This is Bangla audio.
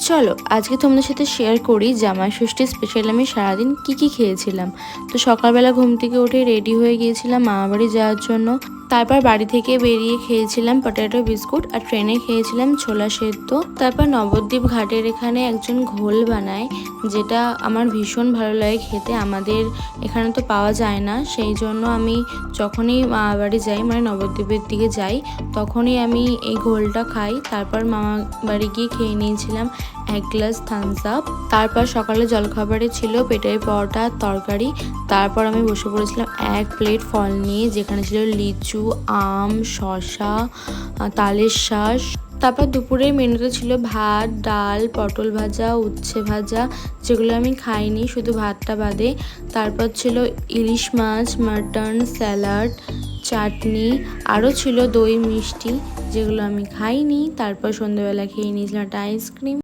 চলো আজকে তোমাদের সাথে শেয়ার করি জামাই ষষ্ঠী স্পেশাল আমি সারাদিন কি খেয়েছিলাম। তো সকালবেলা ঘুম থেকে উঠে রেডি হয়ে গিয়েছিলাম মামাবাড়ি যাওয়ার জন্য। তারপর বাড়ি থেকে বেরিয়ে খেয়েছিলাম পটেটো বিস্কুট, আর ট্রেনে খেয়েছিলাম ছোলা সেদ্ধ। তারপর নবদ্বীপ ঘাটের এখানে একজন ঘোল বানায়, যেটা আমার ভীষণ ভালো লাগে খেতে। আমাদের এখানে তো পাওয়া যায় না, সেই জন্য আমি যখনই মামাবাড়ি যাই, মানে নবদ্বীপের দিকে যাই, তখনই আমি এই ঘোলটা খাই। তারপর মামা বাড়ি গিয়ে খেয়ে নিয়েছিলাম 1 গ্লাস থামস আপ। তারপর সকালে জলখাবারে ছিল পেটের পরোটা তরকারি। তারপর আমি বসে পড়েছিলাম 1 প্লেট ফল নিয়ে, যেখানে ছিল লিচু, আম, শসা, তালের শাঁস। তারপর দুপুরের মেনুতে ছিল ভাত, ডাল, পটল ভাজা, উচ্ছে ভাজা, যেগুলো আমি খাইনি শুধু ভাতটা বাদে। তারপর ছিল ইলিশ মাছ, মাটন, স্যালাড, চাটনি, আরও ছিল দই মিষ্টি, যেগুলো আমি খাইনি। তারপর সন্ধ্যেবেলা খেয়ে নিয়েছিলাম একটা আইসক্রিম।